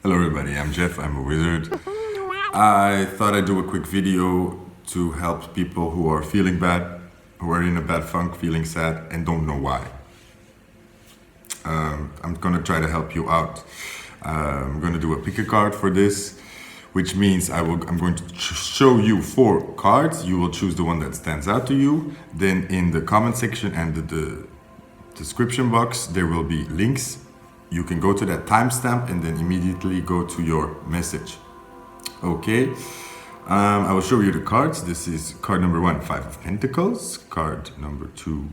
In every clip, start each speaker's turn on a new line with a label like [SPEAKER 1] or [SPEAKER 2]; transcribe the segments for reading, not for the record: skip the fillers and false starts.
[SPEAKER 1] Hello everybody, I'm Jeff, I'm a wizard. I thought I'd do a quick video to help people who are feeling bad, who are in a bad funk, feeling sad, and don't know why. I'm gonna try to help you out. I'm gonna do a pick a card for this, which means I'm going to show you 4 cards. You will choose the one that stands out to you. Then in the comment section and the description box, there will be links. You can go to that timestamp and then immediately go to your message. Okay, I will show you the cards. This is card number 1, 5 of Pentacles. Card number 2,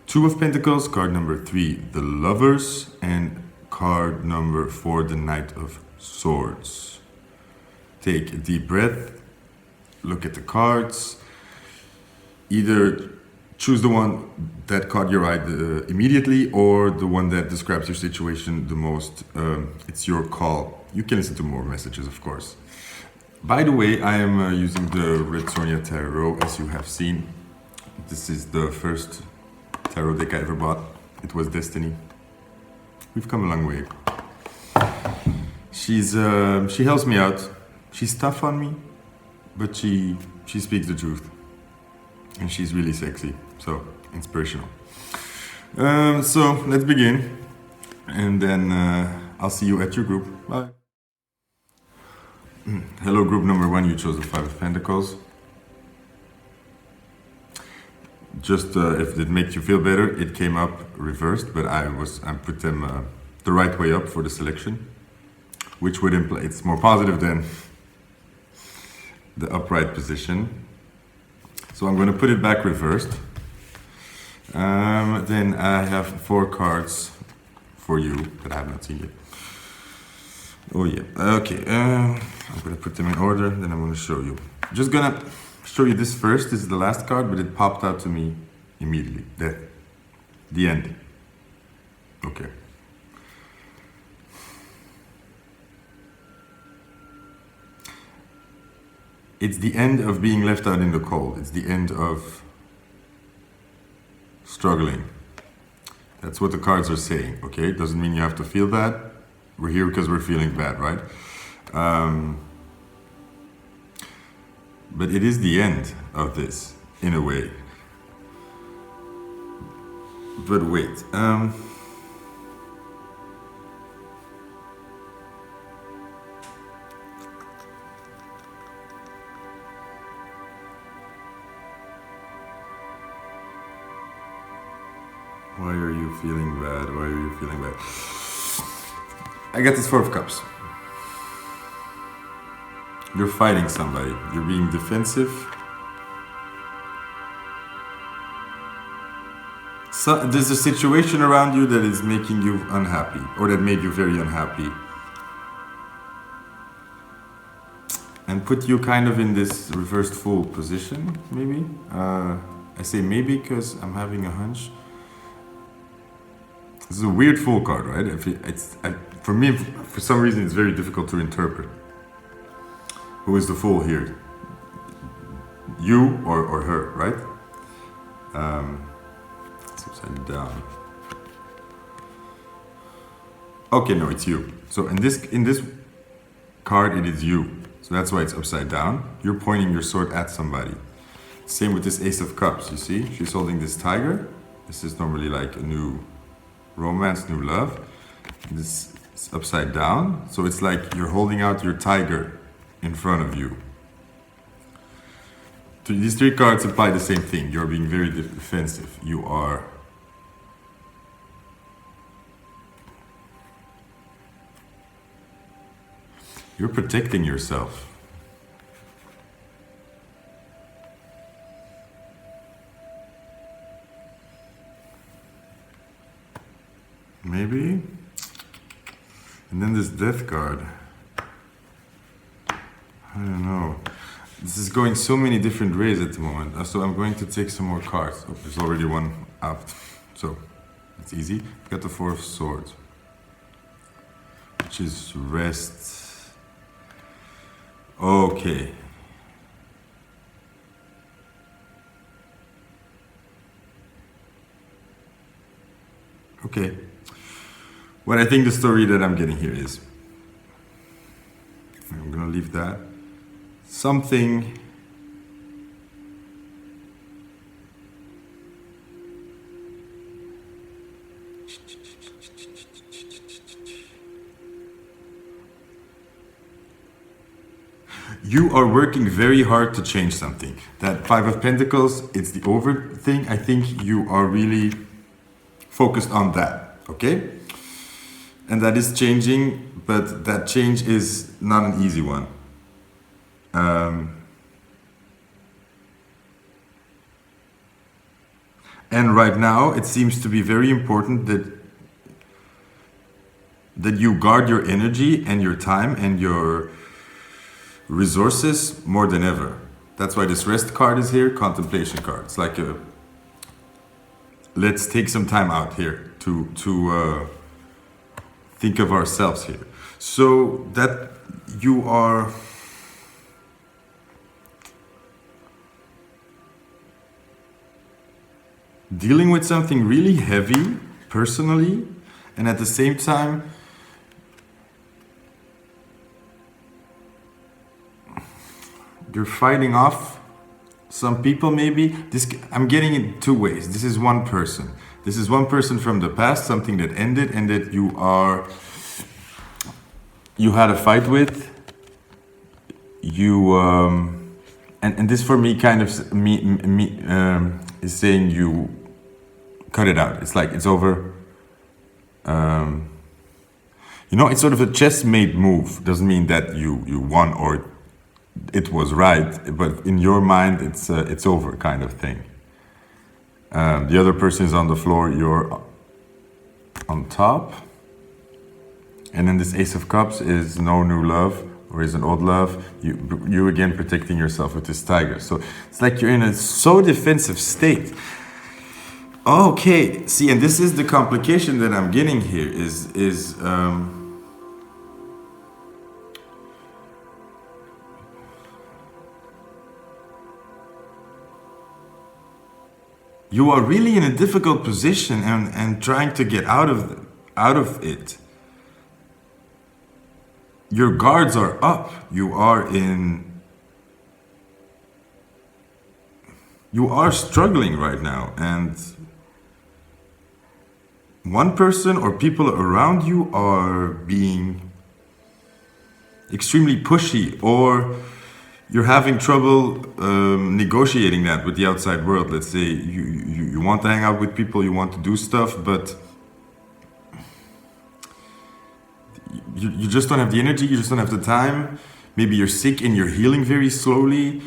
[SPEAKER 1] 2 of Pentacles. Card number 3, the Lovers. And card number 4, the Knight of Swords. Take a deep breath. Look at the cards. Either choose the one that caught your eye immediately or the one that describes your situation the most. It's your call. You can listen to more messages, of course. By the way, I am using the Red Sonja Tarot, as you have seen. This is the first tarot deck I ever bought. It was Destiny. We've come a long way. She helps me out. She's tough on me, but she speaks the truth. And she's really sexy, so inspirational. So let's begin, and then I'll see you at your group. Bye. Hello, group number 1. You chose the 5 of Pentacles. Just if it makes you feel better, it came up reversed, but I put them the right way up for the selection, which would imply it's more positive than the upright position. So I'm going to put it back reversed. Then I have 4 cards for you that I have not seen yet. Oh yeah, okay. I'm going to put them in order, then I'm going to show you. Just going to show you this first. This is the last card, but it popped out to me immediately. Death. The end. Okay. It's the end of being left out in the cold. It's the end of struggling. That's what the cards are saying, okay? It doesn't mean you have to feel bad. We're here because we're feeling bad, right? But it is the end of this, in a way. But wait. Why are you feeling bad? Why are you feeling bad? I got this 4 of Cups. You're fighting somebody. You're being defensive. So there's a situation around you that is making you unhappy, or that made you very unhappy. And put you kind of in this reversed Fool position, maybe. I say maybe because I'm having a hunch. This is a weird Fool card, right? For me, for some reason, it's very difficult to interpret. Who is the Fool here? You or her, right? It's upside down. Okay, no, it's you. So in this card, it is you. So that's why it's upside down. You're pointing your sword at somebody. Same with this Ace of Cups, you see? She's holding this tiger. This is normally like a new romance, new love. This is upside down, so it's like you're holding out your tiger in front of you. So these 3 cards imply the same thing. You're being very defensive. You're protecting yourself. Maybe. And then this Death card. I don't know. This is going so many different ways at the moment. So I'm going to take some more cards. Oh, there's already one out. So it's easy. Got the 4 of Swords, which is rest. Okay. Okay. What I think the story that I'm getting here is, I'll leave that. Something you are working very hard to change something. That Five of Pentacles, it's the over thing. I think you are really focused on that, okay? And that is changing, but that change is not an easy one. And right now, it seems to be very important that you guard your energy and your time and your resources more than ever. That's why this rest card is here, contemplation card. It's like a, let's take some time out here to think of ourselves here. So that you are dealing with something really heavy personally, and at the same time you're fighting off some people maybe. This, I'm getting it two ways. This is one person. This is one person from the past, something that ended and that you had a fight with. And this for me kind of is saying you cut it out. It's like it's over. It's sort of a chess-mate move. Doesn't mean that you won or it was right, but in your mind it's over kind of thing. The other person is on the floor, you're on top, and then this Ace of Cups is no new love, or is an old love. You again protecting yourself with this tiger. So it's like you're in a so defensive state. Okay, see, and this is the complication that I'm getting here is you are really in a difficult position and trying to get out of it. Your guards are up. You are struggling right now, and one person or people around you are being extremely pushy, or you're having trouble negotiating that with the outside world. Let's say you want to hang out with people, you want to do stuff, but you just don't have the energy, you just don't have the time. Maybe you're sick and you're healing very slowly.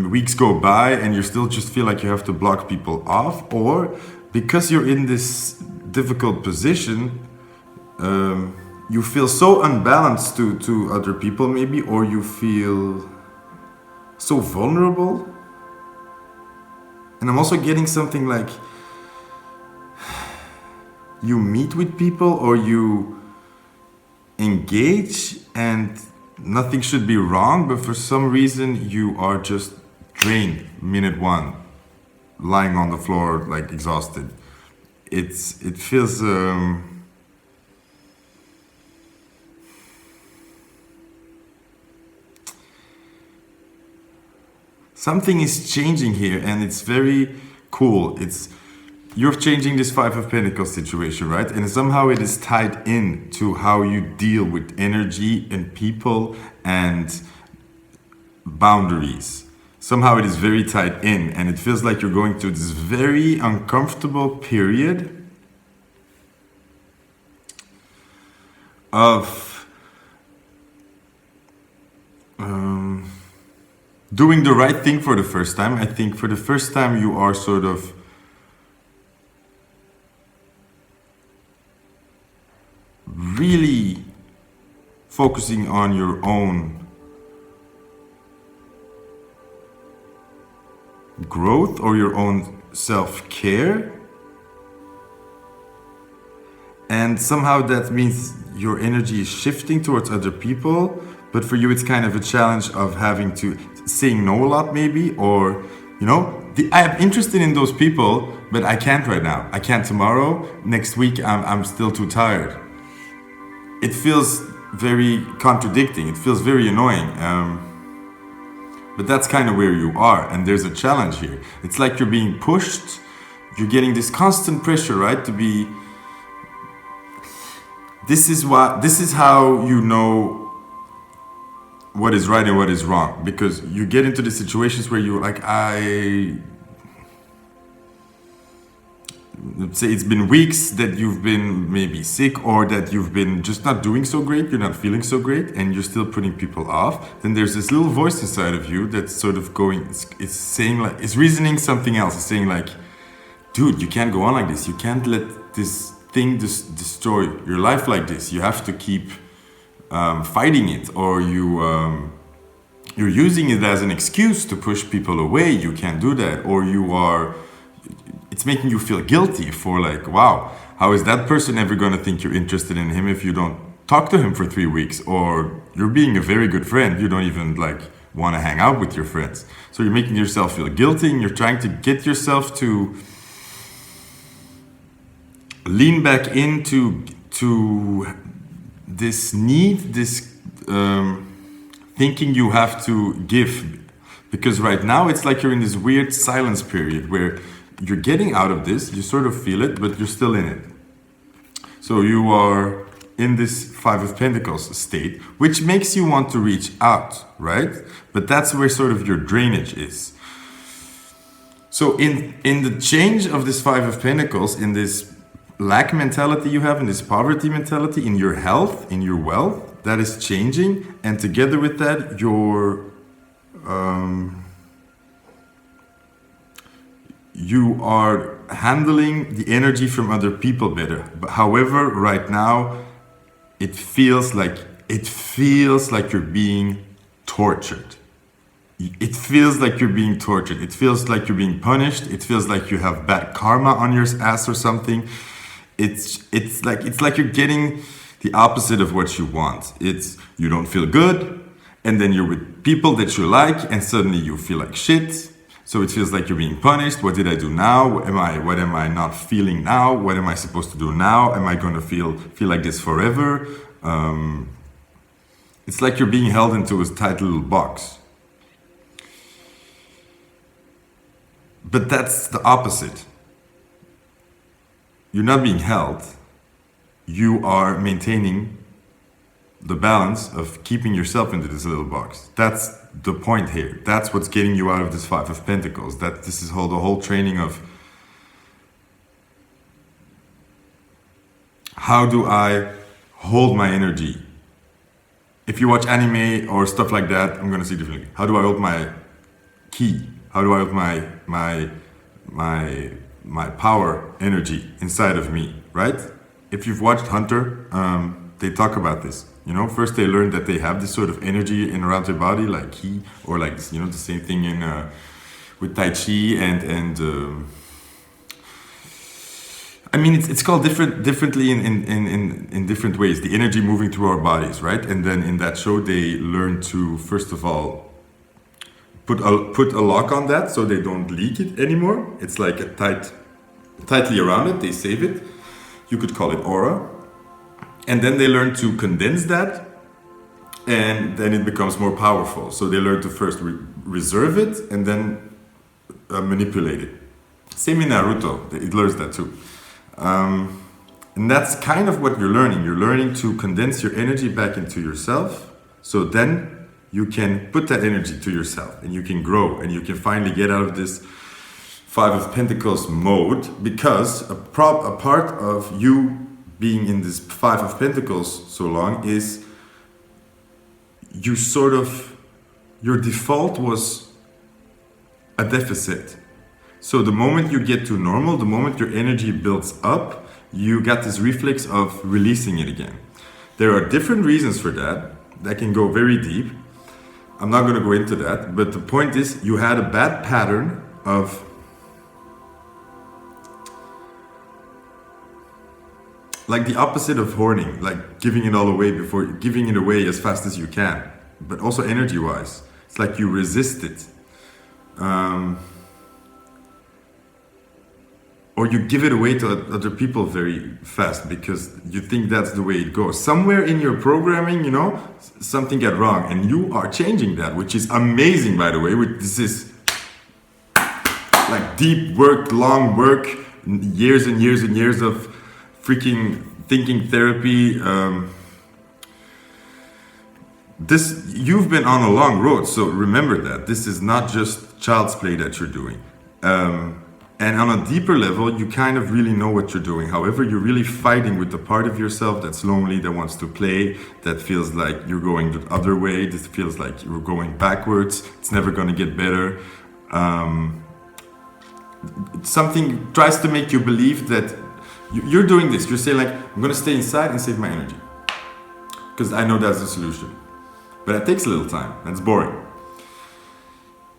[SPEAKER 1] Weeks go by and you still just feel like you have to block people off, or because you're in this difficult position, you feel so unbalanced to other people maybe, or you feel so vulnerable. And I'm also getting something like you meet with people or you engage and nothing should be wrong, but for some reason you are just drained minute one, lying on the floor like exhausted. It feels something is changing here, and it's very cool. You're changing this Five of Pentacles situation, right? And somehow it is tied in to how you deal with energy and people and boundaries. Somehow it is very tied in, and it feels like you're going through this very uncomfortable period of doing the right thing for the first time. I think for the first time you are sort of really focusing on your own growth or your own self-care, and somehow that means your energy is shifting towards other people, but for you it's kind of a challenge of having to saying no a lot maybe, or I am interested in those people, but I can't right now. I can't tomorrow. Next week I'm still too tired. It feels very contradicting. It feels very annoying. But that's kind of where you are, and there's a challenge here. It's like you're being pushed. You're getting this constant pressure, right? To be. This is how you know what is right and what is wrong, because you get into the situations where you're like, let's say it's been weeks that you've been maybe sick, or that you've been just not doing so great, you're not feeling so great, and you're still putting people off. Then there's this little voice inside of you that's sort of going, it's saying like, it's reasoning something else. It's saying like, dude, you can't go on like this. You can't let this thing destroy your life like this. You have to keep fighting it, or you're using it as an excuse to push people away. You can't do that, or it's making you feel guilty for like, wow, how is that person ever going to think you're interested in him if you don't talk to him for 3 weeks? Or you're being a very good friend, you don't even like want to hang out with your friends. So you're making yourself feel guilty, and you're trying to get yourself to lean back into this need, this thinking you have to give. Because right now it's like you're in this weird silence period where you're getting out of this, you sort of feel it, but you're still in it. So you are in this Five of Pentacles state, which makes you want to reach out, right? But that's where sort of your drainage is. So in the change of this Five of Pentacles, in this lack mentality you have, in this poverty mentality, in your health, in your wealth, that is changing. And together with that, you are handling the energy from other people better. But however, right now, it feels like you're being tortured. It feels like you're being tortured. It feels like you're being punished. It feels like you have bad karma on your ass or something. It's like you're getting the opposite of what you want. It's you don't feel good, and then you're with people that you like, and suddenly you feel like shit. So it feels like you're being punished. What did I do now? What am I not feeling now? What am I supposed to do now? Am I going to feel like this forever? It's like you're being held into a tight little box. But that's the opposite. You're not being held. You are maintaining the balance of keeping yourself into this little box. That's the point here. That's what's getting you out of this Five of Pentacles. That this is the whole training of how do I hold my energy. If you watch anime or stuff like that, I'm gonna see differently. How do I hold my ki? How do I hold my power energy inside of me, right? If you've watched Hunter, they talk about this. You know, first they learn that they have this sort of energy in around their body, like ki, or like, you know, the same thing in with Tai Chi and I mean, it's called differently in different ways. The energy moving through our bodies, right? And then in that show, they learn to first of all put a lock on that so they don't leak it anymore. It's like a tightly around it. They save it. You could call it aura. And then they learn to condense that, and then it becomes more powerful. So they learn to first reserve it and then manipulate it. Same in Naruto, it learns that too. And that's kind of what you're learning. You're learning to condense your energy back into yourself, so then you can put that energy to yourself and you can grow and you can finally get out of this Five of Pentacles mode, because a part of you being in this Five of Pentacles so long is your default was a deficit. So the moment you get to normal, the moment your energy builds up, you got this reflex of releasing it again. There are different reasons for that. That can go very deep. I'm not going to go into that, but the point is you had a bad pattern of like the opposite of hoarding, like giving it all away before giving it away as fast as you can, but also energy wise. It's like you resist it. or you give it away to other people very fast because you think that's the way it goes. Somewhere in your programming, you know, something got wrong, and you are changing that, which is amazing, by the way. This is like deep work, long work, years and years and years of freaking thinking therapy. You've been on a long road, so remember that this is not just child's play that you're doing. And on a deeper level, you kind of really know what you're doing. However, you're really fighting with the part of yourself that's lonely, that wants to play, that feels like you're going the other way, that feels like you're going backwards, it's never going to get better. Something tries to make you believe that you're doing this. You're saying like, I'm going to stay inside and save my energy because I know that's the solution. But it takes a little time. That's boring.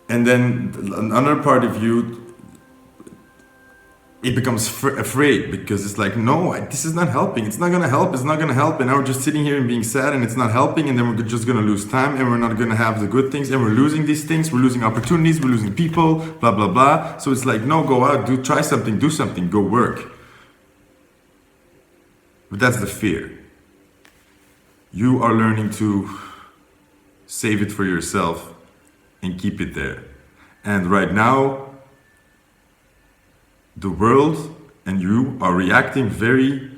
[SPEAKER 1] And then another part of you, it becomes afraid because it's like, no, this is not helping. It's not going to help. It's not going to help. And now we're just sitting here and being sad and it's not helping. And then we're just going to lose time and we're not going to have the good things. And we're losing these things. We're losing opportunities. We're losing people, blah, blah, blah. So it's like, no, go out, try something, do something, go work. But that's the fear. You are learning to save it for yourself and keep it there. And right now, the world and you are reacting very...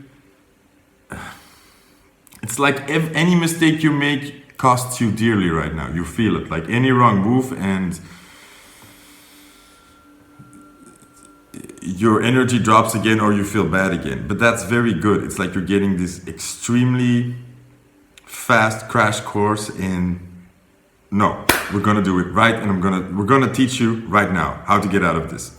[SPEAKER 1] It's like if any mistake you make costs you dearly right now. You feel it, like any wrong move and your energy drops again or you feel bad again. But that's very good. It's like you're getting this extremely fast crash course in, no, we're gonna do it right, and we're gonna teach you right now how to get out of this.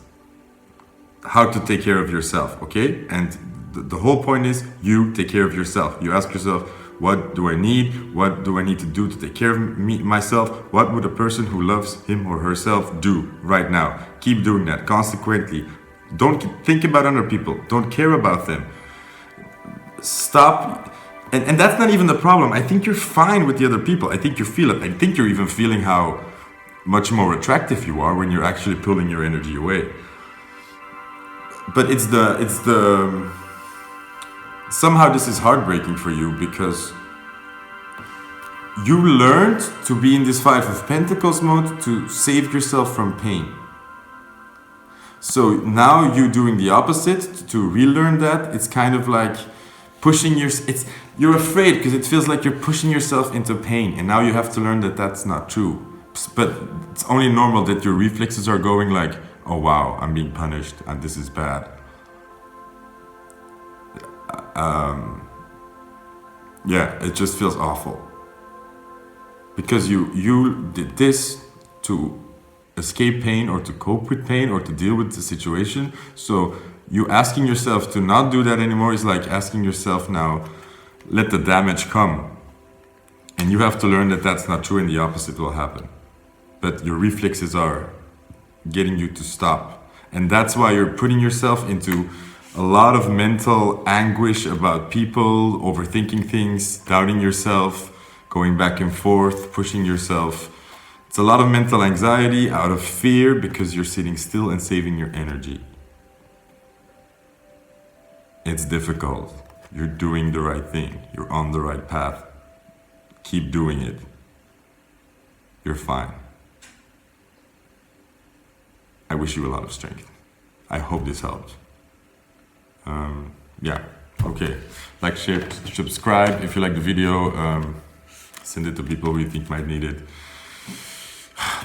[SPEAKER 1] How to take care of yourself, okay? And the whole point is you take care of yourself. You ask yourself, what do I need? What do I need to do to take care of myself? What would a person who loves him or herself do right now? Keep doing that consequently. Don't think about other people. Don't care about them. Stop. And that's not even the problem. I think you're fine with the other people. I think you feel it. I think you're even feeling how much more attractive you are when you're actually pulling your energy away. But it's the somehow this is heartbreaking for you because you learned to be in this Five of Pentacles mode to save yourself from pain. So now you're doing the opposite to relearn that. It's kind of like pushing you're afraid because it feels like you're pushing yourself into pain, and now you have to learn that that's not true. But it's only normal that your reflexes are going like, oh wow, I'm being punished and this is bad. Yeah, it just feels awful. Because you did this to escape pain or to cope with pain or to deal with the situation. So you asking yourself to not do that anymore is like asking yourself now, let the damage come. And you have to learn that that's not true and the opposite will happen. But your reflexes are getting you to stop. And that's why you're putting yourself into a lot of mental anguish about people, overthinking things, doubting yourself, going back and forth, pushing yourself. It's a lot of mental anxiety out of fear because you're sitting still and saving your energy. It's difficult. You're doing the right thing. You're on the right path. Keep doing it. You're fine. I wish you a lot of strength. I hope this helped. Yeah, okay. Like, share, subscribe if you like the video. Send it to people who you think might need it.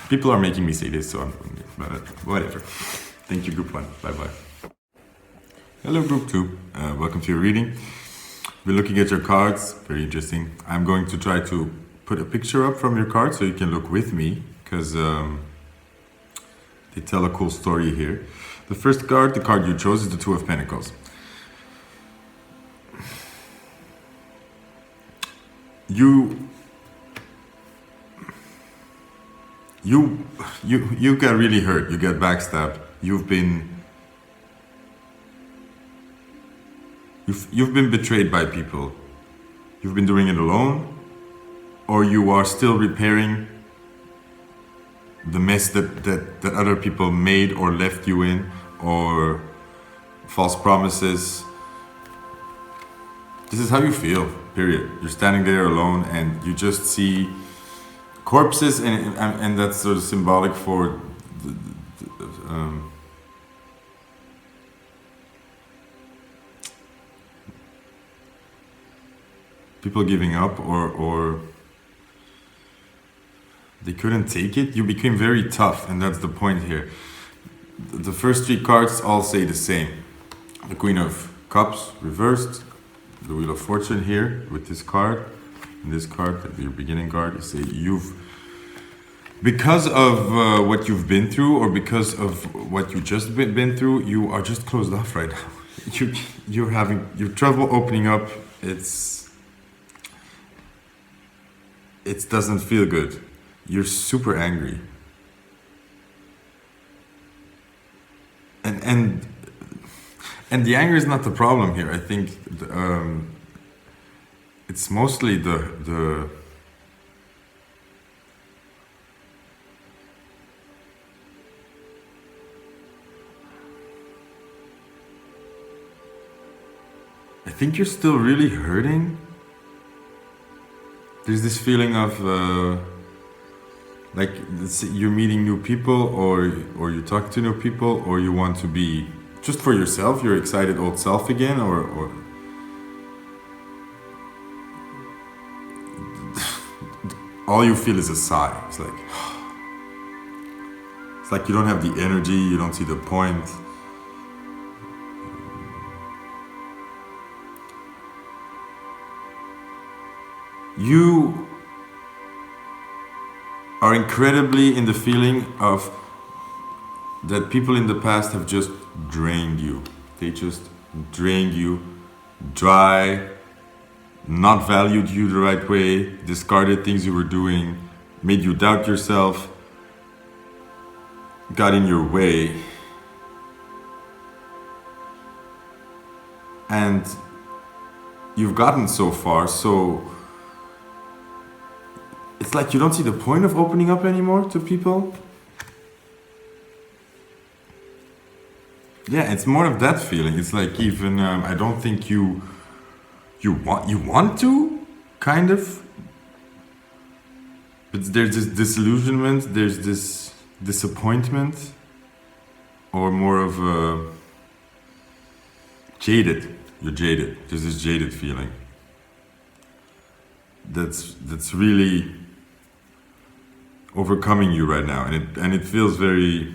[SPEAKER 1] People are making me say this, so but whatever. Thank you, group 1. Bye-bye. Hello, group 2. Welcome to your reading. We're looking at your cards. Very interesting. I'm going to try to put a picture up from your cards so you can look with me, because they tell a cool story here. The first card, the card you chose, is the Two of Pentacles. You got really hurt. You got backstabbed. You've been betrayed by people. You've been doing it alone, or you are still repairing the mess that other people made or left you in, or false promises. This is how you feel, period. You're standing there alone and you just see corpses, and that's sort of symbolic for people giving up, or they couldn't take it. You became very tough, and that's the point here. The first three cards all say the same. The Queen of Cups reversed, the Wheel of Fortune here with this card, and this card, your beginning card, you say because of what you've been through, or because of what you just been through, you are just closed off right now. You're having trouble opening up. It doesn't feel good. You're super angry. And the anger is not the problem here. I think it's mostly the I think you're still really hurting. There's this feeling of like you're meeting new people, or you talk to new people, or you want to be just for yourself, your excited old self again, or all you feel is a sigh. It's like you don't have the energy, you don't see the point. You are incredibly in the feeling of that people in the past have just drained you. They just drained you dry, not valued you the right way, discarded things you were doing, made you doubt yourself, got in your way. And you've gotten so far, so it's like you don't see the point of opening up anymore to people. Yeah, it's more of that feeling. It's like even I don't think you want to, kind of. But there's this disillusionment, there's this disappointment, or more of a jaded. You're jaded. There's this jaded feeling. That's really overcoming you right now, and it feels very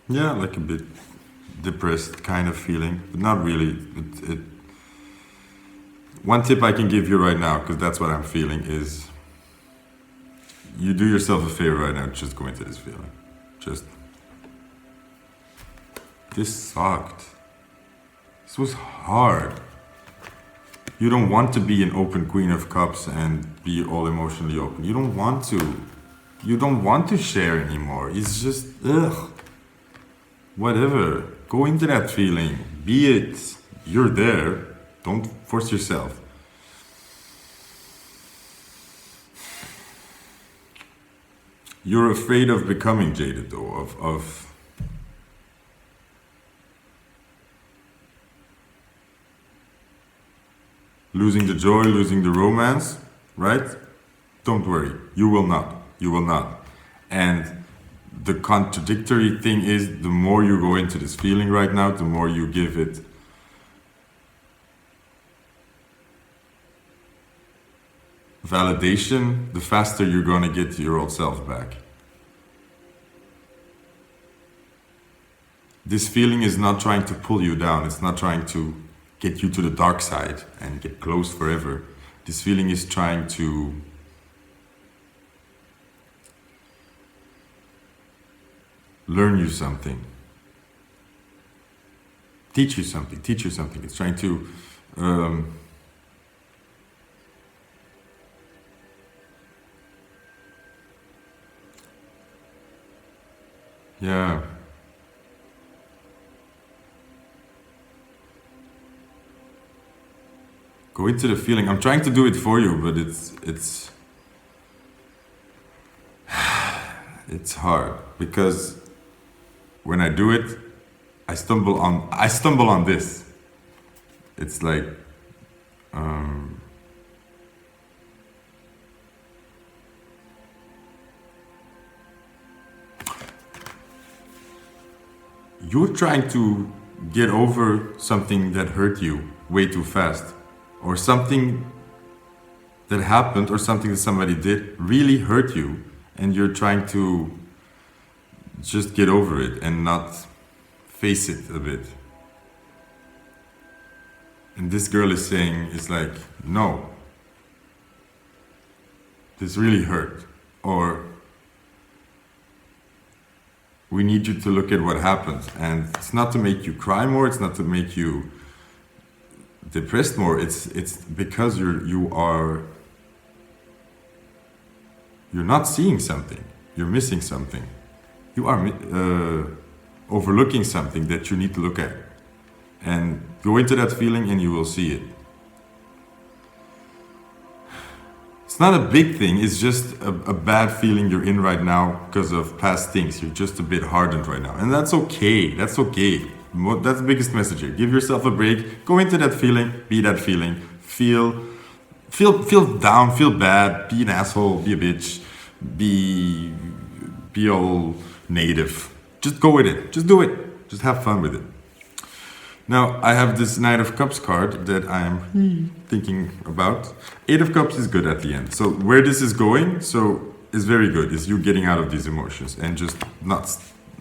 [SPEAKER 1] yeah, like a bit depressed kind of feeling, but not really. One tip I can give you right now, because that's what I'm feeling, is you do yourself a favor right now, just go into this feeling. This sucked. This was hard. You don't want to be an open Queen of Cups and be all emotionally open. You don't want to. You don't want to share anymore. It's just, ugh. Whatever. Go into that feeling. Be it. You're there. Don't force yourself. You're afraid of becoming jaded, though, of losing the joy, losing the romance, right? Don't worry, you will not. You will not. And the contradictory thing is, the more you go into this feeling right now, the more you give it validation, the faster you're going to get your old self back. This feeling is not trying to pull you down. It's not trying to get you to the dark side and get closed forever. This feeling is trying to learn you something. Teach you something. It's trying to yeah. Go into the feeling. I'm trying to do it for you, but it's it's hard because when I do it, I stumble on this. It's like you're trying to get over something that hurt you way too fast, or something that happened, or something that somebody did really hurt you, and you're trying to just get over it and not face it a bit. And this girl is saying, it's like, no, this really hurt, or we need you to look at what happened. And it's not to make you cry more, it's not to make you depressed more, it's because you're not seeing something, you're missing something, you are overlooking something that you need to look at. And go into that feeling and you will see it. It's not a big thing, it's just a bad feeling you're in right now because of past things. You're just a bit hardened right now. And that's okay, that's okay. That's the biggest message here. Give yourself a break, go into that feeling, be that feeling, feel down, feel bad, be an asshole, be a bitch, be all native. Just go with it, just do it, just have fun with it. Now, I have this Knight of Cups card that I am thinking about. 8 of Cups is good at the end. So where this is going, is very good. Is you getting out of these emotions and just not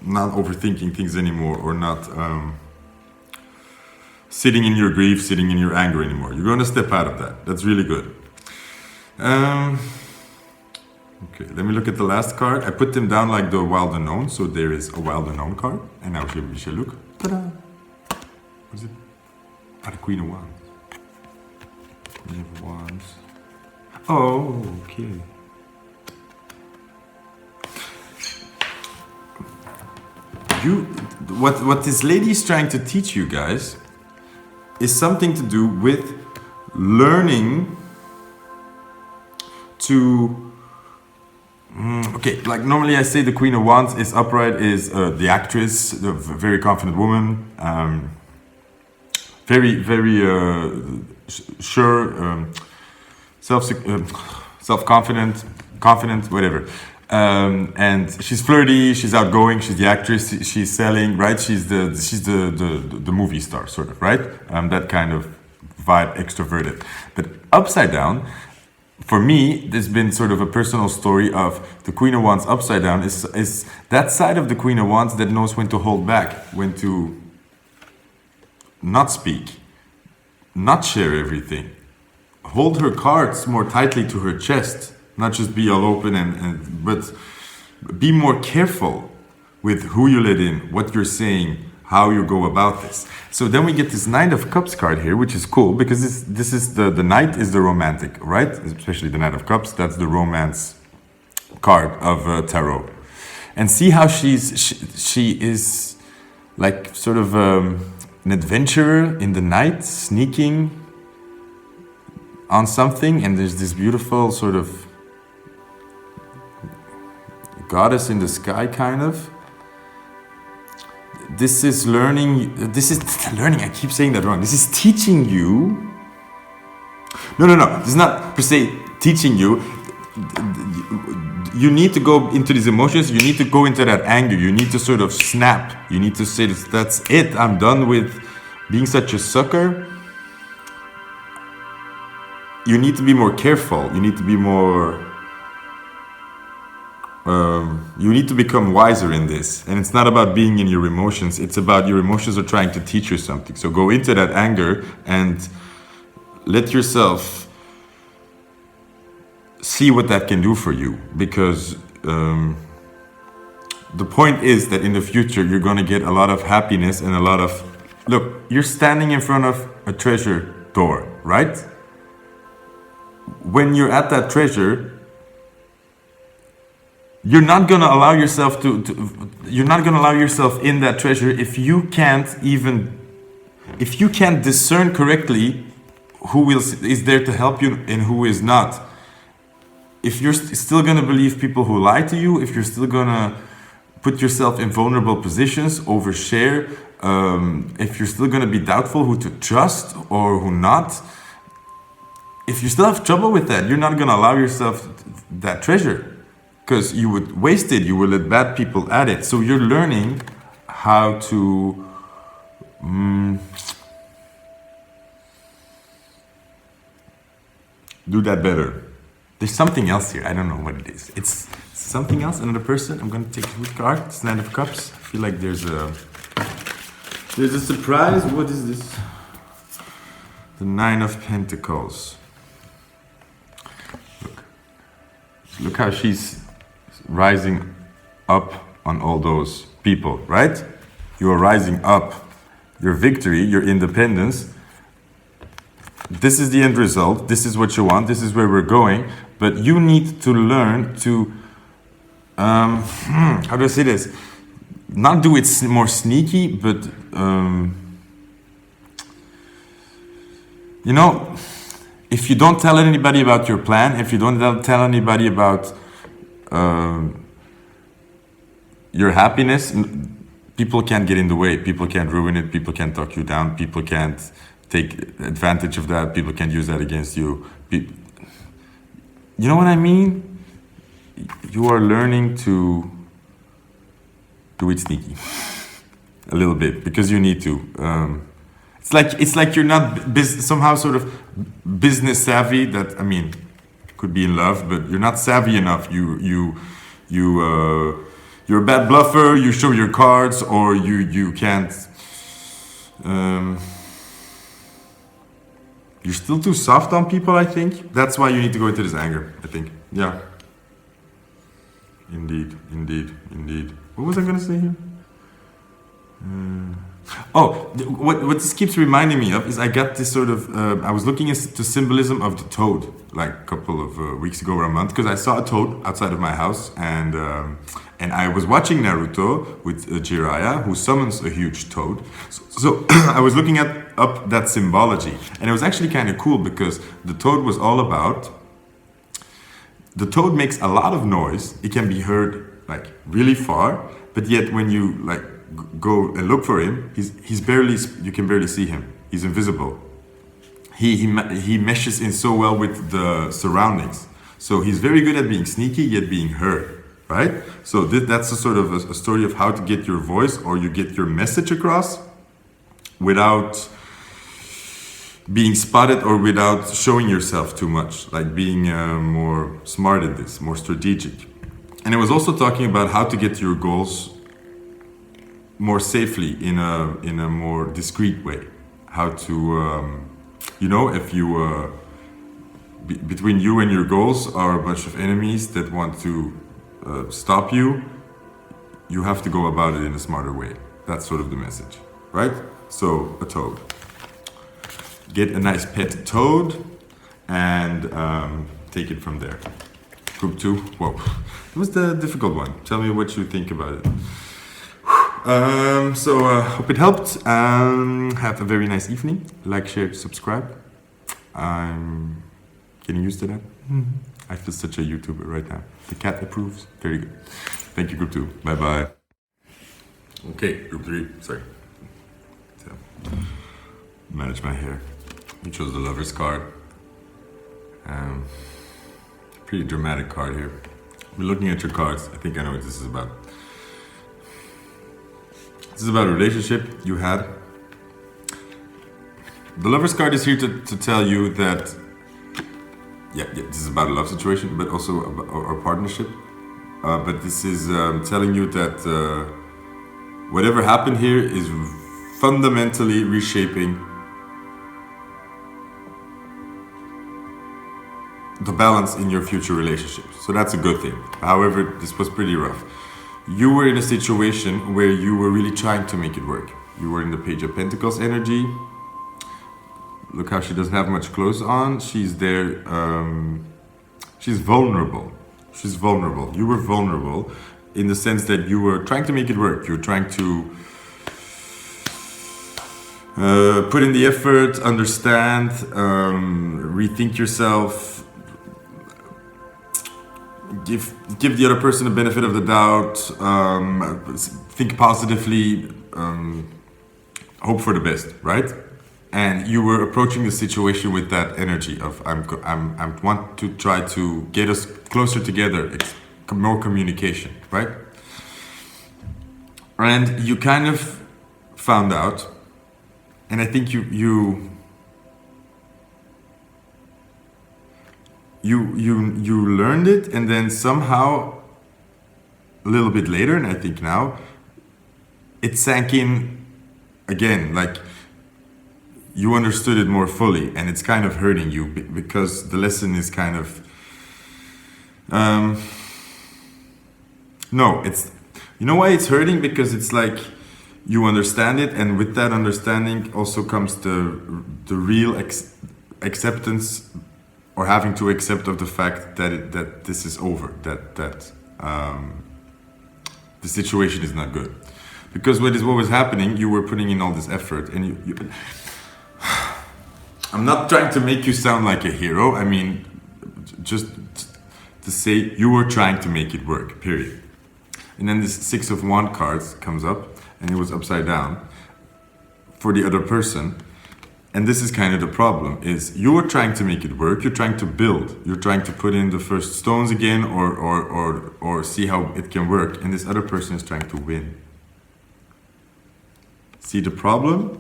[SPEAKER 1] overthinking things anymore, or not sitting in your grief, sitting in your anger anymore. You're going to step out of that. That's really good. Okay, let me look at the last card. I put them down like the Wild Unknown. So there is a Wild Unknown card. And now we shall look. Ta-da! What is it? The Queen of Wands. Queen of Wands. Oh, okay. What this lady is trying to teach you guys is something to do with learning to... okay, like normally I say the Queen of Wands is upright, is the actress, the very confident woman, very sure, self-confident, confident, whatever. And she's flirty, she's outgoing, she's the actress, she's selling, right? She's the movie star, sort of, right? That kind of vibe, extroverted. But upside down, for me, there's been sort of a personal story of the Queen of Wands upside down is that side of the Queen of Wands that knows when to hold back, when to not speak, not share everything, hold her cards more tightly to her chest, not just be all open but be more careful with who you let in, what you're saying, how you go about this. So then we get this Knight of Cups card here, which is cool because this is the Knight is the romantic, right? Especially the Knight of Cups, that's the romance card of tarot. And see how she is like sort of an adventurer in the night, sneaking on something, and there's this beautiful sort of goddess in the sky, kind of. This is learning, I keep saying that wrong. This is teaching you. No, this is not per se teaching you. You need to go into these emotions, you need to go into that anger, you need to sort of snap. You need to say, that's it, I'm done with being such a sucker. You need to be more careful, you need to be more... you need to become wiser in this. And it's not about being in your emotions, it's about your emotions are trying to teach you something. So go into that anger and let yourself see what that can do for you. Because the point is that in the future you're going to get a lot of happiness and a lot of... Look, you're standing in front of a treasure door, right? When you're at that treasure, you're not going to allow yourself you're not going to allow yourself in that treasure if you can't discern correctly who is there to help you and who is not. if you're still gonna believe people who lie to you, if you're still gonna put yourself in vulnerable positions, overshare, if you're still gonna be doubtful who to trust or who not, if you still have trouble with that, you're not gonna allow yourself that treasure, because you would waste it, you will let bad people at it. So you're learning how to do that better. There's something else here. I don't know what it is. It's something else. Another person. I'm gonna take a good card. It's Nine of Cups. I feel like there's a surprise. What is this? The Nine of Pentacles. Look how she's rising up on all those people, right? You are rising up. Your victory, your independence. This is the end result. This is what you want. This is where we're going. But you need to learn to, how do I say this? Not do it more sneaky, but, you know, if you don't tell anybody about your plan, if you don't tell anybody about your happiness, people can't get in the way. People can't ruin it. People can't talk you down. People can't take advantage of that. People can't use that against you. You know what I mean? You are learning to do it sneaky a little bit, because you need to. It's like you're not somehow sort of business savvy. That, I mean, could be in love, but you're not savvy enough. You're a bad bluffer. You show your cards, or you can't. You're still too soft on people, I think. That's why you need to go into this anger, I think. Yeah. Indeed. What was I going to say here? What this keeps reminding me of is I got this sort of... I was looking at the symbolism of the toad, like a couple of weeks ago or a month, because I saw a toad outside of my house, and I was watching Naruto with Jiraiya, who summons a huge toad. So I was looking up that symbology, and it was actually kind of cool, because the toad was all about... The toad makes a lot of noise. It can be heard like really far, but yet when you like go and look for him, he's barely... You can barely see him. He's invisible. He meshes in so well with the surroundings. So he's very good at being sneaky, yet being heard, right? So that's a sort of a story of how to get your voice, or you get your message across without being spotted, or without showing yourself too much, like being more smart at this, more strategic. And it was also talking about how to get to your goals more safely in a more discreet way. How to, if you, between you and your goals are a bunch of enemies that want to stop you, you have to go about it in a smarter way. That's sort of the message, right? So, a toad. Get a nice pet toad and take it from there. Group 2. Whoa, that was the difficult one. Tell me what you think about it. Hope it helped. Have a very nice evening. Like, share, subscribe. I'm getting used to that. I feel such a YouTuber right now. The cat approves. Very good. Thank you, Group 2. Bye-bye. Okay, Group 3. Sorry. Manage my hair. We chose the Lover's card. Pretty dramatic card here. We're looking at your cards. I think I know what this is about. This is about a relationship you had. The Lover's card is here to tell you that, yeah, this is about a love situation, but also about our partnership. But this is telling you that whatever happened here is fundamentally reshaping the balance in your future relationships. So that's a good thing. However, this was pretty rough. You were in a situation where you were really trying to make it work. You were in the Page of Pentacles energy. Look how she doesn't have much clothes on. She's there. She's vulnerable. She's vulnerable. You were vulnerable in the sense that you were trying to make it work. You were trying to put in the effort, understand, rethink yourself, give the other person the benefit of the doubt, think positively, hope for the best, right? And you were approaching the situation with that energy of I want to try to get us closer together, more communication, right? And you kind of found out, and I think you learned it, and then somehow a little bit later, and I think now it sank in again, like you understood it more fully, and it's kind of hurting you because the lesson is kind of no, it's, you know why it's hurting? Because it's like you understand it, and with that understanding also comes the real acceptance, or having to accept of the fact that this is over, that the situation is not good. Because what was happening, you were putting in all this effort, and you I'm not trying to make you sound like a hero. I mean, just to say you were trying to make it work, period. And then this Six of Wands card comes up, and it was upside down for the other person. And this is kind of the problem, is you're trying to make it work, you're trying to build, you're trying to put in the first stones again, or see how it can work, and this other person is trying to win. See the problem?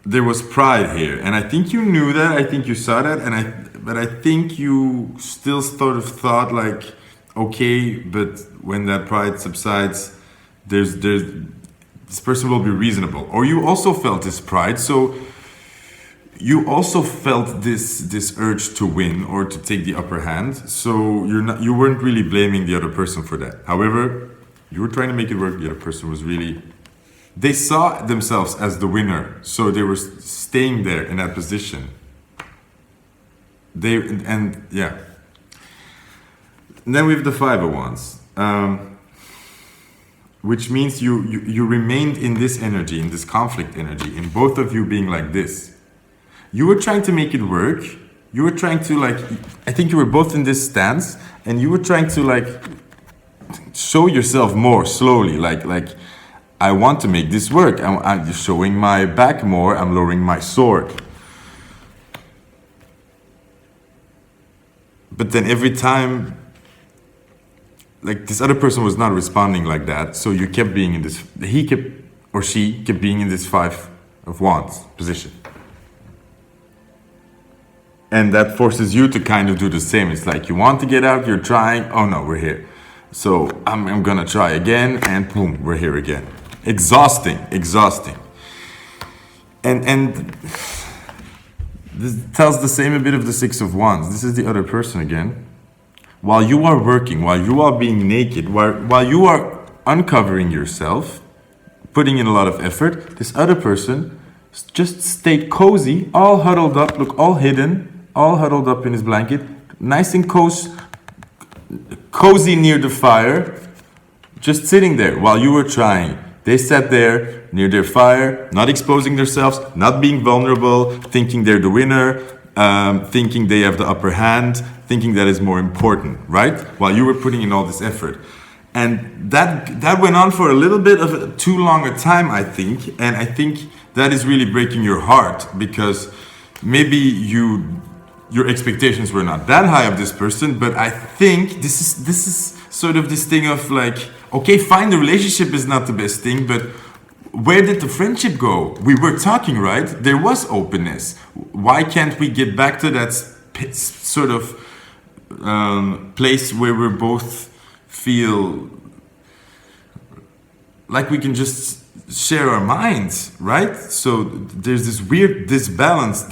[SPEAKER 1] There was pride here, and I think you knew that, I think you saw that, but I think you still sort of thought like, okay, but when that pride subsides, there's this person will be reasonable. Or you also felt this pride, so you also felt this urge to win or to take the upper hand. So you weren't really blaming the other person for that. However, you were trying to make it work. The other person was really, they saw themselves as the winner, so they were staying there in that position. Yeah. And then we have the Five of Wands. Which means you remained in this energy, in this conflict energy, in both of you being like this. You were trying to make it work. You were trying to, like, I think you were both in this stance, and you were trying to, like, show yourself more slowly, like I want to make this work. I'm showing my back more. I'm lowering my sword. But then every time, like, this other person was not responding like that, so you kept being in this, she kept being in this Five of Wands position. And that forces you to kind of do the same. It's like you want to get out, you're trying, oh no, we're here. So I'm gonna try again, and boom, we're here again. Exhausting. And this tells the same a bit of the Six of Wands. This is the other person again. While you are working, while you are being naked, while you are uncovering yourself, putting in a lot of effort, this other person just stayed cozy, all huddled up, look, all hidden, all huddled up in his blanket, nice and cozy near the fire, just sitting there while you were trying. They sat there near their fire, not exposing themselves, not being vulnerable, thinking they're the winner, thinking they have the upper hand, thinking that is more important, right? While you were putting in all this effort. And that went on for a little bit of too long a time, I think. And I think that is really breaking your heart, because maybe your expectations were not that high of this person, but I think this is sort of this thing of like, okay, fine, the relationship is not the best thing, but where did the friendship go? We were talking, right? There was openness. Why can't we get back to that sort of place where we both feel like we can just share our minds, right? So there's this weird disbalance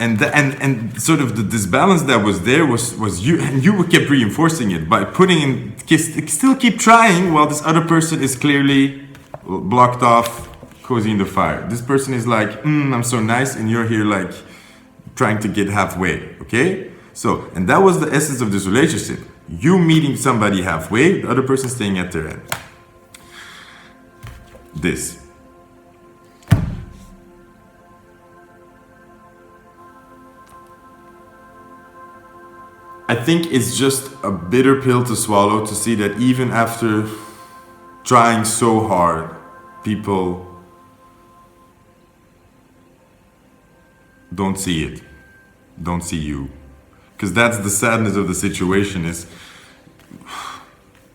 [SPEAKER 1] and sort of the disbalance that was there was you, and you kept reinforcing it by putting in, still keep trying while this other person is clearly blocked off, cozy in the fire. This person is like, I'm so nice, and you're here like trying to get halfway, okay? So, and that was the essence of this relationship. You meeting somebody halfway, the other person staying at their end. I think it's just a bitter pill to swallow to see that even after trying so hard, people don't see it, don't see you. Because that's the sadness of the situation. Is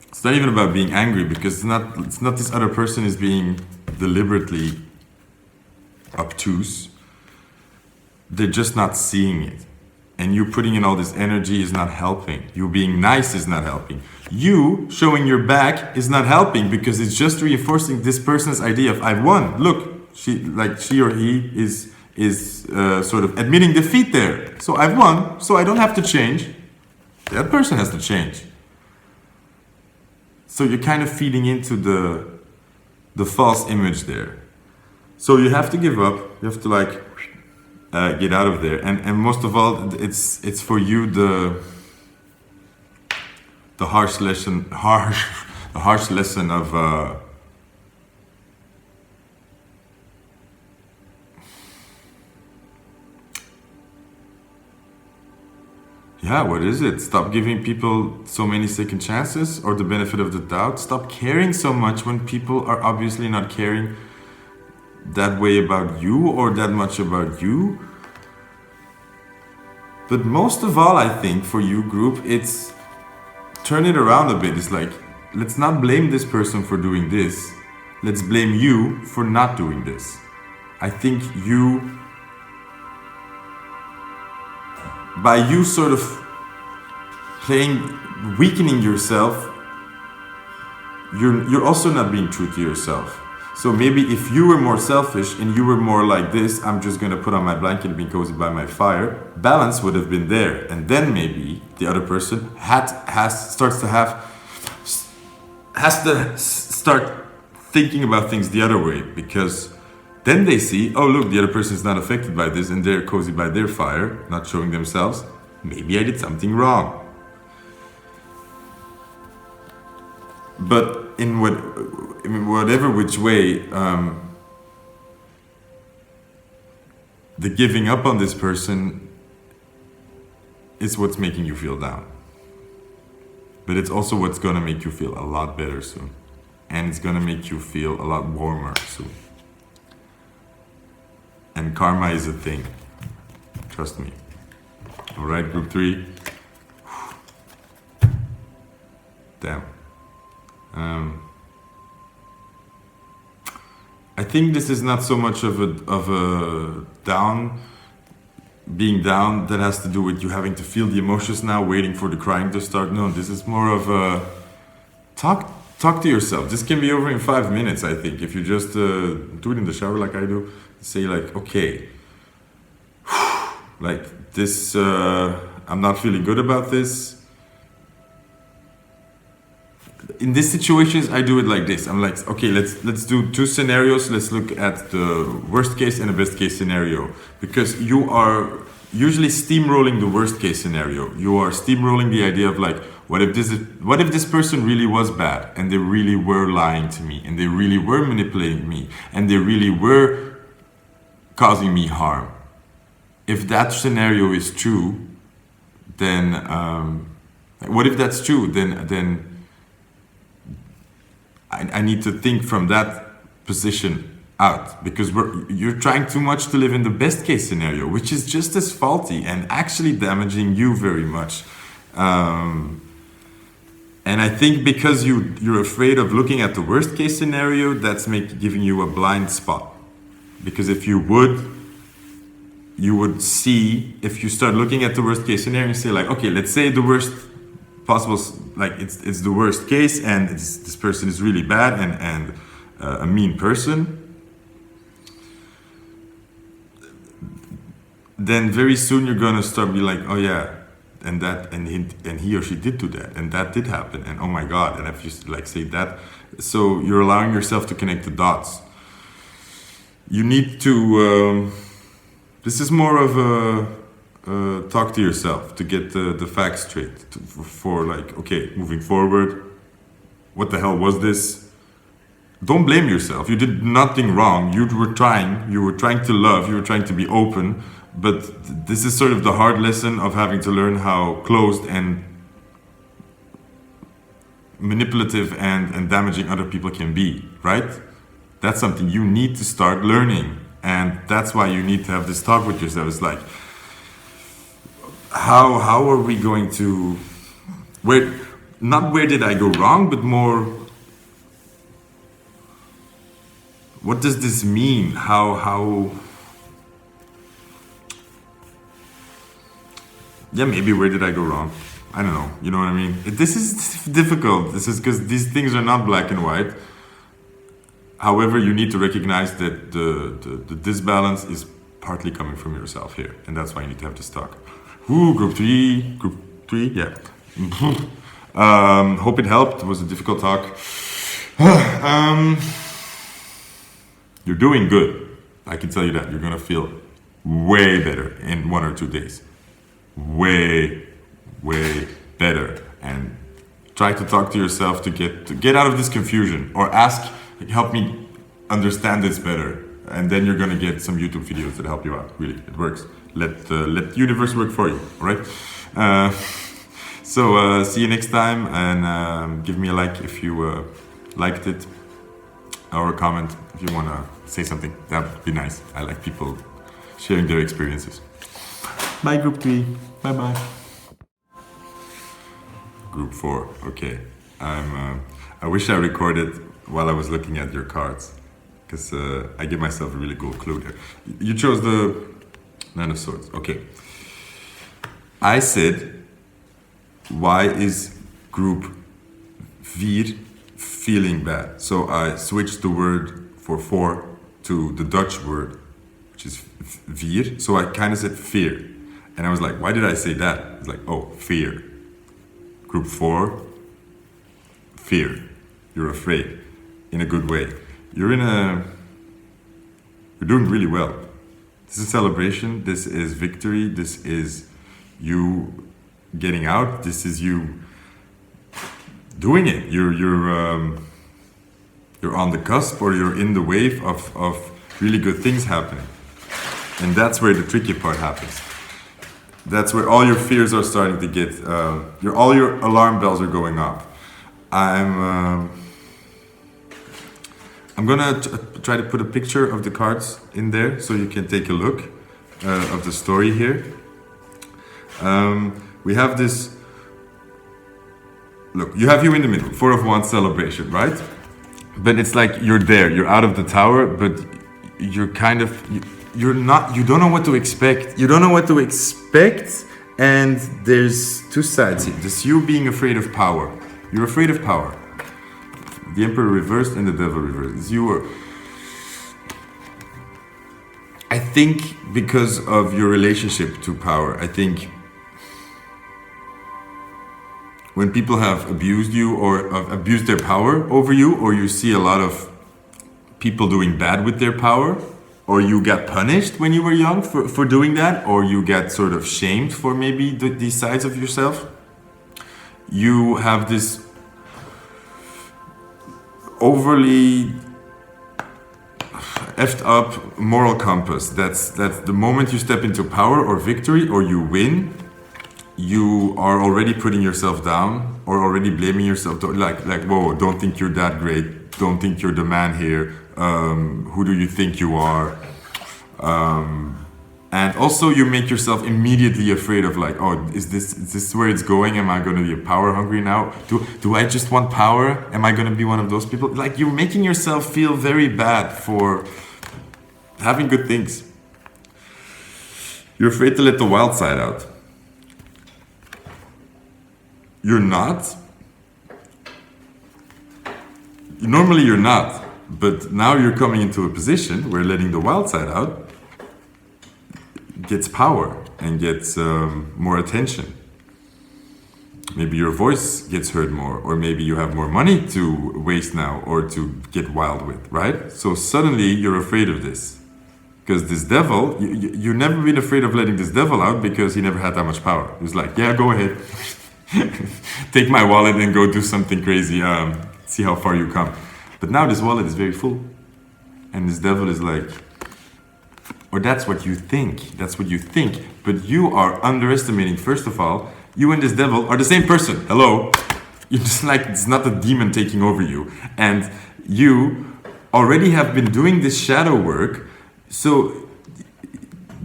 [SPEAKER 1] it's not even about being angry, because it's not this other person is being deliberately obtuse. They're just not seeing it. And you putting in all this energy is not helping. You being nice is not helping. You showing your back is not helping, because it's just reinforcing this person's idea of I've won. Look, she or he is sort of admitting defeat there. So I've won, so I don't have to change. That person has to change. So you're kind of feeding into the false image there. So you have to give up. You have to get out of there. And most of all, it's for you the harsh lesson of what is it? Stop giving people so many second chances, or the benefit of the doubt. Stop caring so much when people are obviously not caring that way about you or that much about you. But most of all, I think for you, group, it's turn it around a bit. It's like, let's not blame this person for doing this. Let's blame you for not doing this. I think by you sort of weakening yourself, you're also not being true to yourself. So maybe if you were more selfish and you were more like this, I'm just gonna put on my blanket and be cozy by my fire, balance would have been there. And then maybe the other person has to start thinking about things the other way, because then they see, oh look, the other person is not affected by this and they're cozy by their fire, not showing themselves. Maybe I did something wrong. But in whatever which way, the giving up on this person is what's making you feel down. But it's also what's gonna make you feel a lot better soon. And it's gonna make you feel a lot warmer soon. And karma is a thing. Trust me. All right, group 3. Damn. I think this is not so much of a being down that has to do with you having to feel the emotions now, waiting for the crying to start. No, this is more of a talk to yourself. This can be over in 5 minutes, I think. If you just do it in the shower like I do, say like, okay, like this, I'm not feeling good about this. In these situations, I do it like this. I'm like, okay, let's do 2 scenarios. Let's look at the worst case and the best case scenario, because you are usually steamrolling the worst case scenario. You are steamrolling the idea of like, what if this person really was bad and they really were lying to me and they really were manipulating me and they really were causing me harm. If that scenario is true, then what if that's true? Then I need to think from that position out, because you're trying too much to live in the best case scenario, which is just as faulty and actually damaging you very much. And I think because you're afraid of looking at the worst case scenario, that's giving you a blind spot. Because if you would see, if you start looking at the worst case scenario and say like, okay, let's say the worst possible, like it's the worst case and this person is really bad and a mean person, then very soon you're gonna start be like, oh yeah, and he or she did do that, and that did happen, and oh my god, and if you like say that, so you're allowing yourself to connect the dots. You need to. This is more of a talk to yourself to get the facts straight. For like, okay, moving forward, what the hell was this? Don't blame yourself. You did nothing wrong. You were trying to love. You were trying to be open. But this is sort of the hard lesson of having to learn how closed and manipulative and damaging other people can be, right? That's something you need to start learning. And that's why you need to have this talk with yourself. It's like, how are we going to, where did I go wrong, but more, what does this mean? Yeah, maybe where did I go wrong? I don't know, you know what I mean? This is difficult. This is because these things are not black and white. However, you need to recognize that the disbalance is partly coming from yourself here. And that's why you need to have this talk. Ooh, group three, yeah. Hope it helped. It was a difficult talk. You're doing good. I can tell you that. You're gonna feel way better in 1 or 2 days. Way better. And try to talk to yourself to get out of this confusion, or ask, help me understand this better, and then you're gonna get some YouTube videos that help you out. Really, it works. Let the universe work for you. All right. So see you next time, and give me a like if you liked it, or a comment if you wanna say something. That would be nice. I like people sharing their experiences. Bye, group 3. Bye bye. Group 4. Okay. I wish I recorded while I was looking at your cards, because I give myself a really cool clue there. You chose the Nine of Swords. Okay. I said, why is group 4 feeling bad? So I switched the word for 4 to the Dutch word, which is vier. So I kind of said fear. And I was like, why did I say that? It's like, oh, fear. Group 4, fear. You're afraid. In a good way. You're doing really well. This is celebration. This is victory. This is you getting out. This is you doing it. You're on the cusp, or you're in the wave of really good things happening. And that's where the tricky part happens. That's where all your fears are starting to get, all your alarm bells are going off. I'm gonna try to put a picture of the cards in there so you can take a look of the story here. We have this, look, you have you in the middle, 4 of Wands celebration, right? But it's like you're there, you're out of the tower, but you're kind of, you don't know what to expect. You don't know what to expect, and there's 2 sides here. There's you being afraid of power. You're afraid of power. The Emperor reversed and the Devil reversed. It's you. I think because of your relationship to power, I think when people have abused you or have abused their power over you, or you see a lot of people doing bad with their power, or you got punished when you were young for doing that, or you get sort of shamed for maybe these sides of yourself, you have this overly effed up moral compass. That's the moment you step into power or victory or you win, you are already putting yourself down or already blaming yourself. Like whoa, don't think you're that great. Don't think you're the man here. Who do you think you are? And also you make yourself immediately afraid of like, oh, is this where it's going? Am I going to be power hungry now? Do I just want power? Am I going to be one of those people? Like, you're making yourself feel very bad for having good things. You're afraid to let the wild side out. You're not. Normally you're not, but now you're coming into a position where letting the wild side out gets power and gets more attention. Maybe your voice gets heard more, or maybe you have more money to waste now or to get wild with, right? So suddenly you're afraid of this. Because this devil, you've never been afraid of letting this devil out because he never had that much power. He was like, yeah, go ahead. Take my wallet and go do something crazy. See how far you come. But now this wallet is very full. And this devil is like, Or that's what you think. That's what you think. But you are underestimating, first of all, you and this devil are the same person. Hello. You're just like, it's not a demon taking over you. And you already have been doing this shadow work. So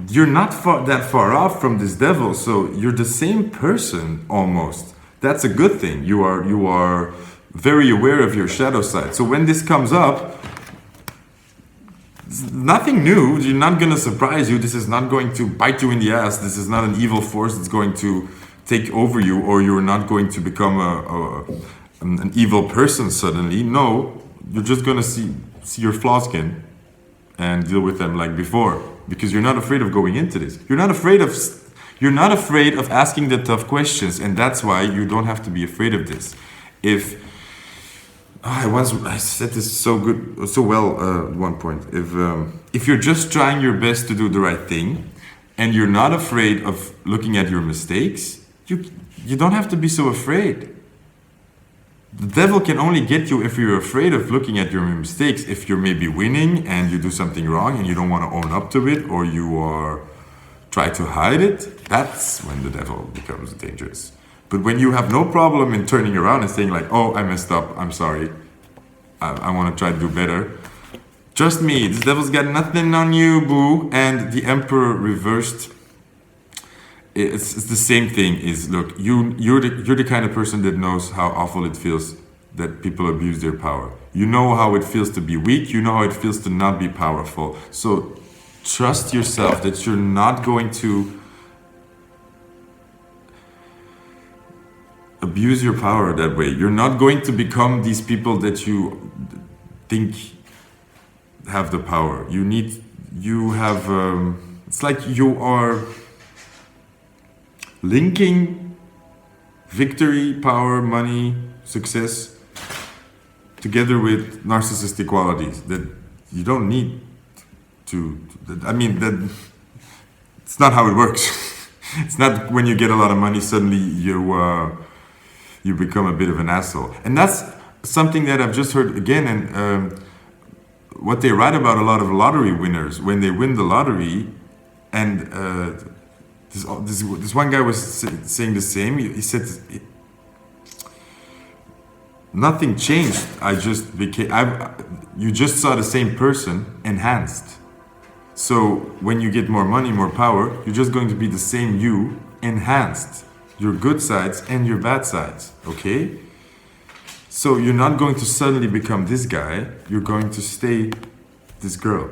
[SPEAKER 1] you're not that far off from this devil. So you're the same person almost. That's a good thing. You are very aware of your shadow side. So when this comes up, it's nothing new. You're not going to surprise you. This is not going to bite you in the ass. This is not an evil force that's going to take over you, or you're not going to become an evil person suddenly. No, you're just going to see your flaws again and deal with them like before, because you're not afraid of going into this. You're not afraid of asking the tough questions, and that's why you don't have to be afraid of this. I said this so well at one point. If you're just trying your best to do the right thing, and you're not afraid of looking at your mistakes, you don't have to be so afraid. The devil can only get you if you're afraid of looking at your mistakes. If you're maybe winning and you do something wrong and you don't want to own up to it, or you try to hide it, that's when the devil becomes dangerous. But when you have no problem in turning around and saying like, oh, I messed up, I'm sorry, I want to try to do better. Trust me, this devil's got nothing on you, boo. And the Emperor reversed, it's the same thing. Is look, you're the kind of person that knows how awful it feels that people abuse their power. You know how it feels to be weak. You know how it feels to not be powerful. So trust yourself that you're not going to abuse your power that way. You're not going to become these people that you think have the power. It's like you are linking victory, power, money, success together with narcissistic qualities that you don't need that it's not how it works. It's not when you get a lot of money suddenly you become a bit of an asshole. And that's something that I've just heard again, and what they write about a lot of lottery winners when they win the lottery, and this one guy was saying the same. He said, nothing changed. You just saw the same person enhanced. So when you get more money, more power, you're just going to be the same you enhanced. Your good sides and your bad sides, okay? So you're not going to suddenly become this guy. You're going to stay this girl,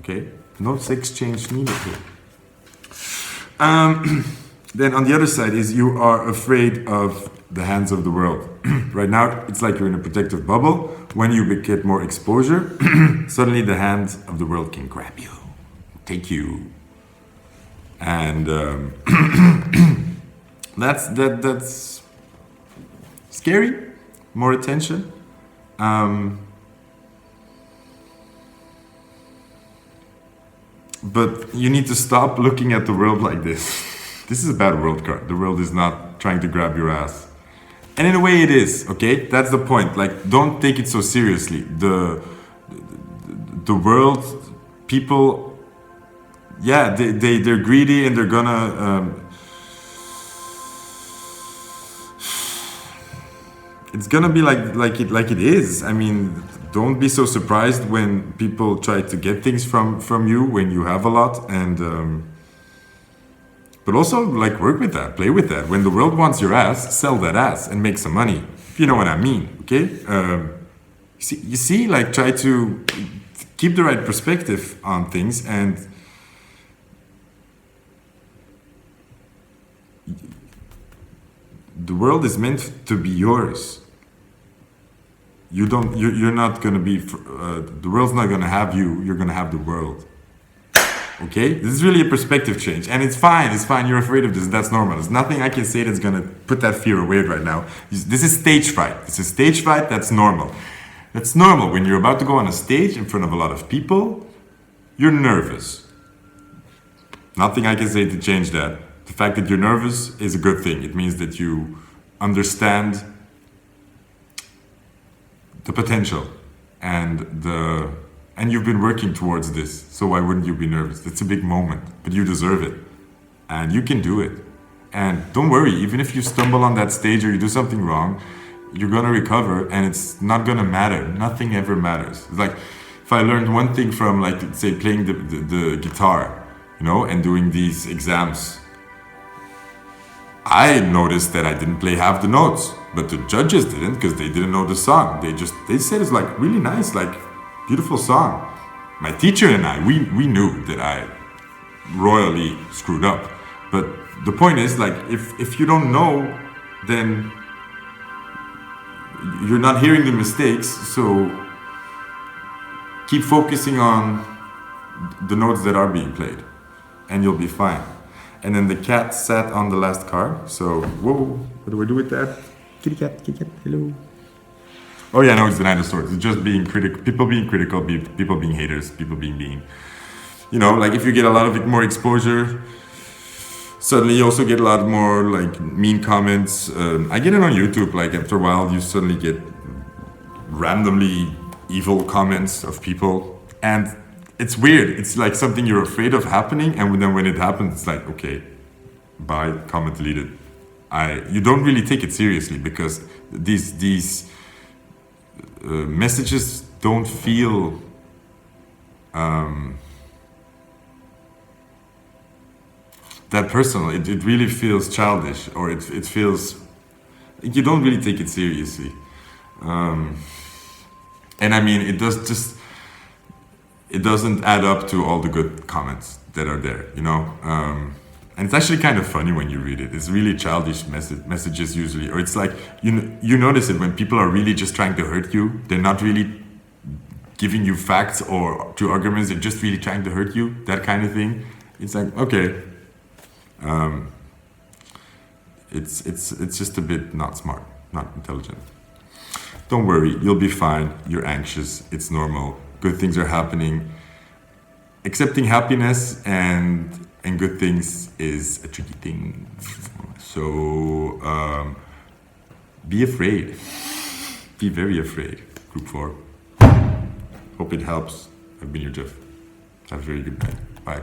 [SPEAKER 1] okay? No sex change needed here. Then on the other side is you are afraid of the hands of the world. Right now, it's like you're in a protective bubble. When you get more exposure, suddenly the hands of the world can grab you, take you. And that's scary. More attention. But you need to stop looking at the world like this. This is a bad world card. The world is not trying to grab your ass. And in a way it is, okay? That's the point. Like, don't take it so seriously. The world, people, yeah, they're greedy and they're gonna... it's gonna be like it is. I mean, don't be so surprised when people try to get things from you when you have a lot, and but also like work with that, play with that. When the world wants your ass, sell that ass and make some money. If you know what I mean, okay? You see, like try to keep the right perspective on things, and the world is meant to be yours. You're not gonna be, the world's not gonna have you, you're gonna have the world. Okay? This is really a perspective change, and it's fine, you're afraid of this, that's normal. There's nothing I can say that's gonna put that fear away right now. This is stage fright. This is stage fright, that's normal. That's normal. When you're about to go on a stage in front of a lot of people, you're nervous. Nothing I can say to change that. The fact that you're nervous is a good thing. It means that you understand the potential and the And you've been working towards this, so why wouldn't you be nervous? It's a big moment, but you deserve it. And you can do it. And don't worry, even if you stumble on that stage or you do something wrong, you're gonna recover and it's not gonna matter. Nothing ever matters. It's like, if I learned one thing from, like, say, playing the guitar, you know, and doing these exams, I noticed that I didn't play half the notes, but the judges didn't because they didn't know the song. They said it's like really nice, like beautiful song. My teacher and I, we knew that I royally screwed up. But the point is, like, if you don't know, then you're not hearing the mistakes, so keep focusing on the notes that are being played and you'll be fine. And then the cat sat on the last card, so whoa, what do I do with that? Kitty cat, hello. Oh yeah, no, it's the Nine of Swords. It's just being critical, people being critical, people being haters, people being mean. You know, like if you get a lot of more exposure, suddenly you also get a lot more like mean comments. I get it on YouTube, like after a while you suddenly get randomly evil comments of people. And it's weird. It's like something you're afraid of happening, and then when it happens, it's like, okay, bye, comment deleted. You don't really take it seriously because these messages don't feel that personal. It really feels childish, or it feels you don't really take it seriously. And I mean, it doesn't add up to all the good comments that are there, you know. And it's actually kind of funny when you read it. It's really childish messages usually, or it's like you notice it when people are really just trying to hurt you. They're not really giving you facts or true arguments. They're just really trying to hurt you. That kind of thing. It's like, okay, it's just a bit not smart, not intelligent. Don't worry, you'll be fine. You're anxious. It's normal. Good things are happening. Accepting happiness and good things is a tricky thing. So be afraid. Be very afraid. Group 4. Hope it helps. I've been your Jeff. Have a very good night. Bye.